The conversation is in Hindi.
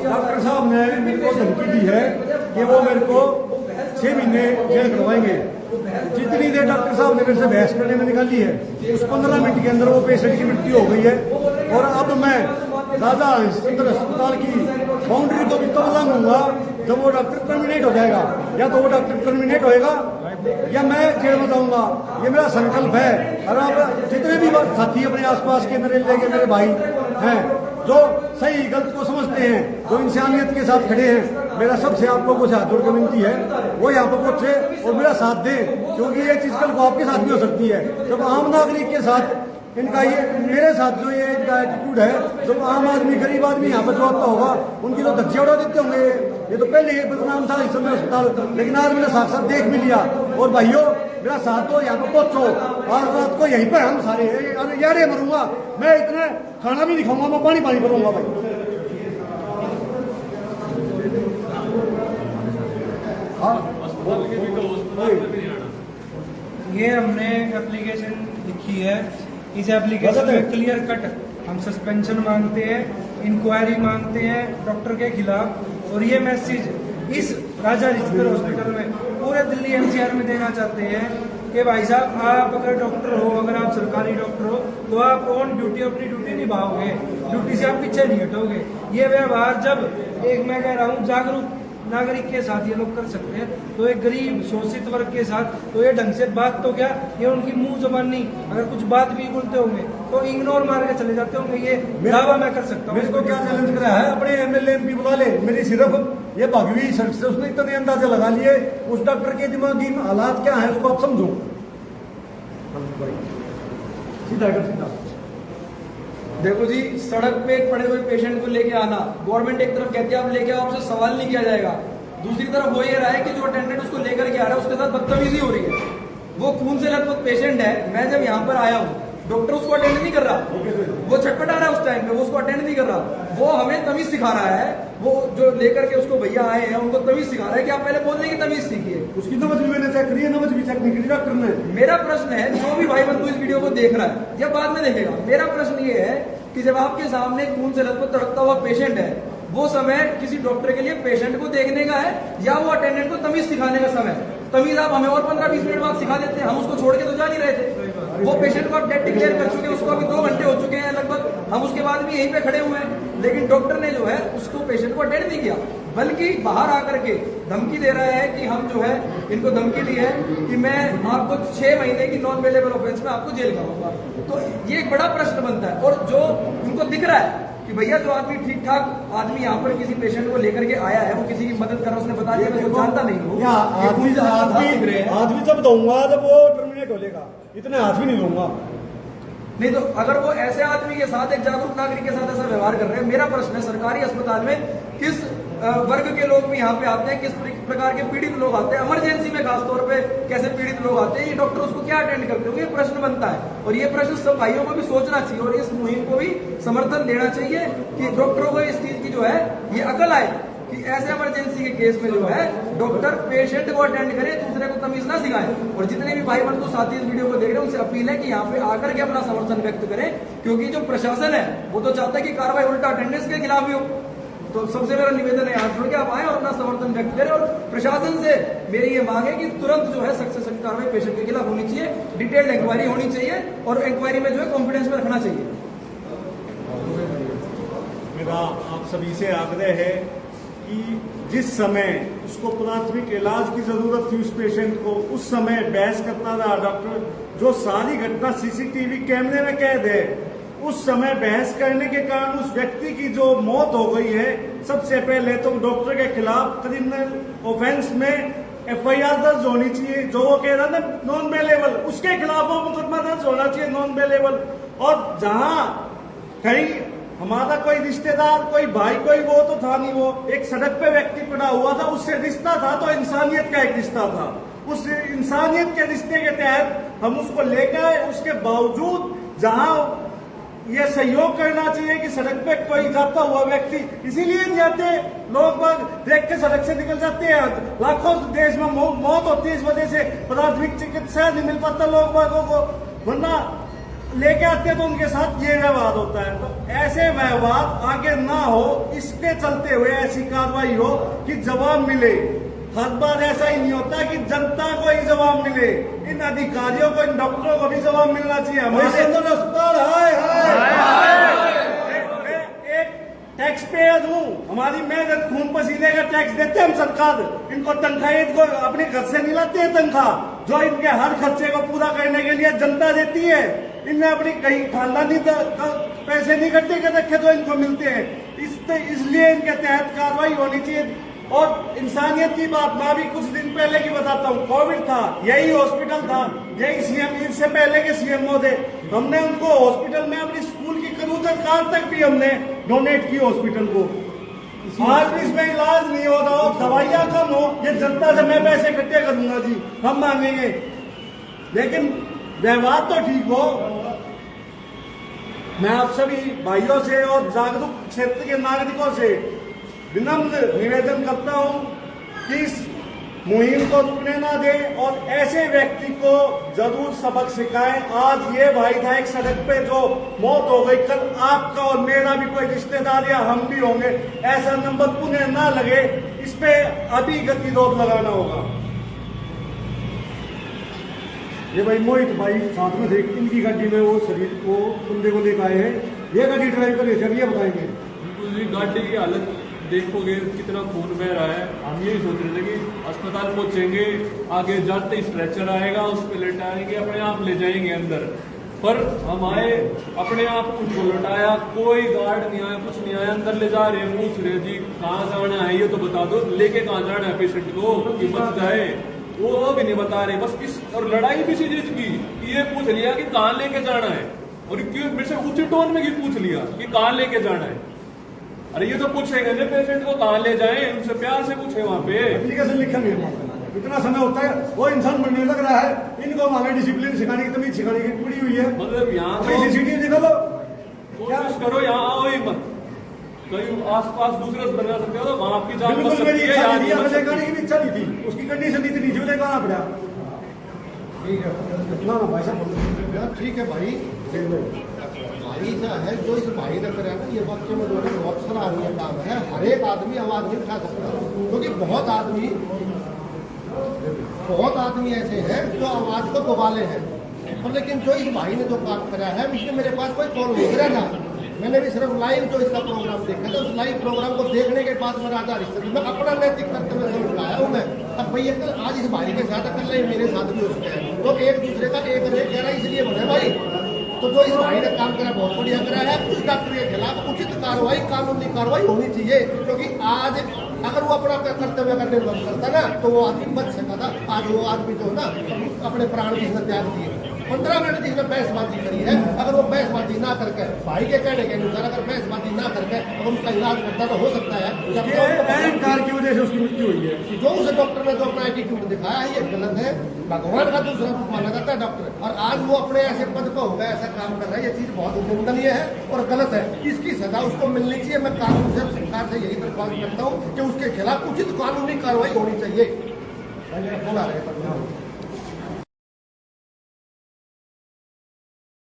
डॉक्टर साहब ने मेरे को धमकी दी है कि वो मेरे को 6 महीने जेल करवाएंगे। जितनी देर डॉक्टर साहब ने मेरे से बहस करने में निकाली है, उस 15 मिनट के अंदर वो पेशेंट की मृत्यु हो गई है। और अब मैं राजा हरिश्चंद्र अस्पताल की बाउंड्री को भी तब लाऊंगा जब वो डॉक्टर टर्मिनेट हो जाएगा। या तो वो डॉक्टर टर्मिनेट होएगा या मैं जेल में जाऊंगा। ये मेरा संकल्प है। और आप जितने भी साथी अपने आसपास के मेरे भाई हैं जो सही गलत को समझते हैं, जो इंसानियत के साथ खड़े हैं, मेरा सबसे आप लोगों से हाथ जोड़ कर विनती है वो यहाँ पर पहुंचे और मेरा साथ दें। क्योंकि ये चीज कल को आपके साथ भी हो सकती है। जब आम नागरिक के साथ इनका ये मेरे साथ जो ये इनका एटीट्यूड है, जब आम आदमी गरीब आदमी यहाँ पर जो आता होगा उनकी तो धज्जियां उड़ा देते होंगे। ये तो पहले बदनाम था हरिश्चंद्र अस्पताल, लेकिन आज मैंने साथ साथ देख भी लिया। और भाइयों मेरा साथ दो, यहाँ पर पहुंचो। आज रात को यहीं पर हम सारे यारे मरूंगा मैं, इतना खाना भी नहीं खाऊंगा, मैं पानी करूंगा भाई। ये हमने एप्लीकेशन लिखी है। इस एप्लीकेशन में क्लियर कट हम सस्पेंशन मांगते हैं, इंक्वायरी मांगते हैं डॉक्टर के खिलाफ। और ये मैसेज इस राजा हरिश्चंद्र हॉस्पिटल में पूरे दिल्ली एनसीआर में देना चाहते हैं कि भाई साहब आप अगर डॉक्टर हो, अगर आप सरकारी डॉक्टर हो तो आप ऑन ड्यूटी अपनी ड्यूटी निभाओगे, ड्यूटी से आप पीछे नहीं हटोगे। ये व्यवहार जब एक मैं कह रहा हूँ जागरूक नागरिक के साथ ये लोग कर सकते हैं तो एक गरीब शोषित वर्ग के साथ तो ये ढंग से बात तो क्या, ये उनकी मुंह जबानी अगर कुछ बात भी बोलते होंगे तो इग्नोर मार के चले जाते होंगे। ये दावा मैं कर सकता हूँ। मेरे को क्या चैलेंज करा है, अपने एमएलए एमपी बुला ले। मेरी सिर्फ ये भगवी सड़क से उसने इतने अंदाजा लगा लिए उस डॉक्टर के दिमागी हालात क्या है उसको आप समझो। सीधा सीधा देखो जी, सड़क पे एक पड़े हुए पेशेंट को लेके आना, गवर्नमेंट एक तरफ कहती है आप लेके आओ, आपसे सवाल नहीं किया जाएगा। दूसरी तरफ हो ये रहा है कि जो अटेंडेंट उसको लेकर के आ रहा है उसके साथ बदतमीजी हो रही है। वो खून से लथपथ पेशेंट है। मैं जब यहाँ पर आया हूँ डॉक्टर उसको अटेंड नहीं कर रहा, वो छटपटा रहा है उस टाइम पे, वो उसको अटेंड नहीं कर रहा। वो हमें तमीज सिखा रहा है, वो जो लेकर के उसको भैया आए हैं उनको तमीज सिखा रहा है कि आप पहले बोलने की तमीज सीखिए। उसकी नमज भी मैंने चेक करी है, नमज भी चेक नहीं करी डॉक्टर ने। मेरा प्रश्न है, जो भी भाई बंधु इस वीडियो को देख रहा है या बाद में देखेगा, मेरा प्रश्न ये है कि जब आपके सामने खून से लथपथ तड़पता हुआ पेशेंट है, वो समय किसी डॉक्टर के लिए पेशेंट को देखने का है या वो अटेंडेंट को तमीज सिखाने का समय? तमीज आप हमें और 15-20 मिनट बाद सिखा देते हैं, हम उसको छोड़ के तो जा नहीं रहे थे। वो पेशेंट को आप डेड डिक्लेयर कर चुके हैं, उसको अभी 2 घंटे हो चुके हैं लगभग, हम उसके बाद भी यहीं पे खड़े हुए हैं। लेकिन डॉक्टर ने जो है उसको पेशेंट को अटेंड नहीं किया, बल्कि बाहर आकर के धमकी दे रहा है कि हम जो है इनको धमकी दी है कि मैं आपको 6 महीने की नॉन बेलेबल ऑफेंस में आपको जेल कराऊंगा। तो ये एक बड़ा प्रश्न बनता है। और जो उनको दिख रहा है कि भैया जो आदमी ठीक ठाक आदमी यहाँ पर किसी पेशेंट को लेकर के आया है, वो किसी की मदद कर रहा है, उसने बता दिया मैं तो जानता नहीं हूँ। आदमी जब दूंगा जब वो टर्मिनेट हो जाएगा, इतने हाथ भी नहीं दूंगा। नहीं तो अगर वो ऐसे आदमी के साथ एक जागरूक नागरिक के साथ ऐसा व्यवहार कर रहे हैं, मेरा प्रश्न है सरकारी अस्पताल में किस वर्ग के लोग भी यहाँ पे आते हैं, किस प्रकार के पीड़ित लोग आते हैं, इमरजेंसी में खासतौर पे कैसे पीड़ित लोग आते हैं, ये डॉक्टर उसको क्या अटेंड करते होंगे, ये प्रश्न बनता है। और ये प्रश्न सब भाइयों को भी सोचना चाहिए और इस मुहिम को भी समर्थन देना चाहिए कि डॉक्टरों को इस चीज की जो है ये अकल आए कि ऐसे इमरजेंसी के केस में जो है डॉक्टर पेशेंट को अटेंड करे, दूसरे को तमीज ना सिखाए। और जितने भी भाई बंधु साथी इस वीडियो को देख रहे हैं उनसे अपील है कि यहाँ पे आकर के अपना समर्थन व्यक्त करें, क्योंकि जो प्रशासन है वो तो चाहता है कि कार्रवाई उल्टा अटेंडेंस के खिलाफ भी हो। तो सबसे मेरा निवेदन है हाथ जोड़ के आप आए और अपना समर्थन व्यक्त करें। और प्रशासन से मेरी ये मांग है कि तुरंत जो है सख्त से सख्त कार्रवाई पेशेंट के खिलाफ होनी चाहिए, डिटेल्ड इंक्वायरी होनी चाहिए और इंक्वायरी में जो है कॉन्फिडेंस में रखना चाहिए। मेरा आप सभी से आग्रह है कि जिस समय उसको प्राथमिक इलाज की जरूरत थी उस पेशेंट को, उस समय बहस करता रहा डॉक्टर, जो सारी घटना सीसीटीवी कैमरे में कैद है, उस समय बहस करने के कारण उस व्यक्ति की जो मौत हो गई है, सबसे पहले तो डॉक्टर के खिलाफ क्रिमिनल ऑफेंस में एफआईआर दर्ज होनी चाहिए। जो वो कह रहा था नॉन बेलेबल, उसके खिलाफ वो मुकदमा दर्ज होना चाहिए नॉन बेलेबल। और जहां कहीं हमारा कोई रिश्तेदार, कोई भाई, कोई वो तो था नहीं, वो एक सड़क पे व्यक्ति पड़ा हुआ था, उससे रिश्ता था तो इंसानियत का एक रिश्ता था। उस इंसानियत के रिश्ते के तहत हम उसको लेकर आए। उसके बावजूद जहां ये सहयोग करना चाहिए कि सड़क पे कोई जाता हुआ व्यक्ति, इसीलिए नहीं जाते लोग बाग देख के सड़क से निकल जाते हैं। लाखों देश में मौत होती है इस वजह से, प्राथमिक चिकित्सा नहीं मिल पाता लोग बागों को। वरना लेके आते हैं तो उनके साथ ये व्यवहार होता है। तो ऐसे व्यवहार आगे ना हो, इसके चलते हुए ऐसी कार्रवाई हो कि जवाब मिले। हर बार ऐसा ही नहीं होता कि जनता को ही जवाब मिले, इन अधिकारियों को, इन डॉक्टरों को भी जवाब मिलना चाहिए। हमारे अंदर अस्पताल एक टैक्स पेयर हूँ, हमारी मेहनत खून पसीने का टैक्स देते हैं हम सरकार, इनको तनख्वाह, इनको अपने घर से नहीं लाते हैं तनख्वाह, जो इनके हर खर्चे को पूरा करने के लिए जनता देती है। इनने अपनी कहीं खानदानी पैसे नहीं इकट्ठे कर रखे जो इनको मिलते हैं, इसलिए इनके तहत कार्रवाई होनी चाहिए। और इंसानियत की बात मैं भी कुछ दिन पहले की बताता हूँ, कोविड था, यही हॉस्पिटल था, यही सीएम, इससे पहले के सीएमओ थे, हमने उनको हॉस्पिटल में अपनी स्कूल की कबूतर कार तक भी हमने डोनेट की हॉस्पिटल को। आज भी इसमें इलाज नहीं हो रहा हो, दवाइयां कम हो, ये जनता से मैं पैसे इकट्ठे करूंगा जी, हम मांगेंगे, लेकिन व्यवहार तो ठीक हो। मैं आप सभी भाइयों से और जागरूक क्षेत्र के नागरिकों से विनम्र निवेदन करता हूं कि इस मुहिम को रुकने ना दें और ऐसे व्यक्ति को जरूर सबक सिखाएं। आज ये भाई था एक सड़क पे जो मौत हो गई, कल आपका और मेरा भी कोई रिश्तेदार या हम भी होंगे, ऐसा नंबर पुनः ना लगे, इस पे अभी गतिरोध लगाना होगा। ये भाई मोहित भाई साथ में थे, इनकी गाड़ी में वो शरीर को बंदे को लेकर आए हैं, ये गाड़ी ड्राइव करके चलिए बताएंगे। गाड़ी की हालत देखोगे कितना खून बह रहा है, हम यही सोच रहे थे कि अस्पताल पहुंचेंगे, आगे जाते ही स्ट्रेचर आएगा, उस पर लेटाएंगे, अपने आप ले जाएंगे अंदर, पर हम आए, अपने आप कुछ को लौटाया, कोई गार्ड नहीं आया, कुछ नहीं आया, अंदर ले जा रहे, पूछ रहे जी कहाँ जाना है ये तो बता दो, लेके कहाँ जाना है पेशेंट को कि बच जाए, वो भी नहीं बता रहे। बस इस और लड़ाई भी इसी चीज की कि ये पूछ लिया कि कहाँ लेके जाना है, और क्यों मेरे से ऊंचे टोन में भी पूछ लिया कि कहाँ लेके जाना है। अरे ये तो पूछेंगे ना पेशेंट को कहाँ ले जाएं, उनसे प्यार से पूछे वहाँ पे। एप्लीकेशन लिखा नहीं है, इतना समय होता है, वो इंसान बनने लग रहा है, इनको हमारे डिसिप्लिन सिखाने की, तमीज सिखाने की पड़ी हुई है। मतलब यहाँ तो सीसीटीवी निकालो, कोशिश करो यहाँ आओ ही मत, कहीं आसपास दूसरे से बना सकते हो तो वहाँ आपकी जान बच बिल्कुल सकती मेरी है। इच्छा यहाँ नहीं नहीं थी, बच मुझे सकती। गाने की भी इच्छा नहीं थी, उसकी कंडीशन इतनी थी, मुझे गाना पड़ा। ठीक है ना भाई साहब, ठीक है भाई, भाई जो है जो इस भाई ने करा ना, ये वाक्य में जो है बहुत सराहनीय काम है। हर एक आदमी आवाज नहीं उठा सकता, क्योंकि बहुत आदमी ऐसे हैं जो आवाज को दबाले हैं, पर लेकिन जो इस भाई ने जो काम करा है, इसमें मेरे पास कोई कॉल नहीं करा था, मैंने भी सिर्फ लाइव जो इसका प्रोग्राम देखा था, उस लाइव प्रोग्राम को देखने के बाद मेरा आधारित मैं अपना नैतिक कर्तव्य समझ लाया हूँ मैं। अब भैया कल आज इस भाई के साथ कल मेरे साथ भी हो सकता है, तो एक दूसरे का एक रेट कह रहा है, इसलिए बने भाई। तो जो इस भाई ने काम करा बहुत बढ़िया करा है, उस डॉक्टर के खिलाफ उचित कार्रवाई, कानूनी कार्रवाई होनी चाहिए, क्योंकि आज अगर वो अपना कर्तव्य का निर्वहन करता ना तो वो आदमी बच सकता था। आज वो आदमी जो ना अपने प्राण की त्याग दिए, 15 मिनट जिसने बहसबाजी करी है, अगर वो बहसबाजी ना करके भाई के कहने के अनुसार अगर बहसबाजी ना करके अगर उसका इलाज करता तो हो सकता है कार की वजह से उसकी मृत्यु हुई है। जो उस डॉक्टर ने जो अपना एटीट्यूड दिखाया है, ये गलत है, भगवान का दूसरा रूप माना जाता है डॉक्टर, और आज वो अपने ऐसे पद पर होगा, ऐसा काम कर रहा है, ये चीज बहुत निंदनीय है और गलत है। इसकी सजा उसको मिलनी चाहिए। मैं कानून से, सरकार से यही दरख्वास्त करता हूँ कि उसके खिलाफ उचित कानूनी कार्रवाई होनी चाहिए।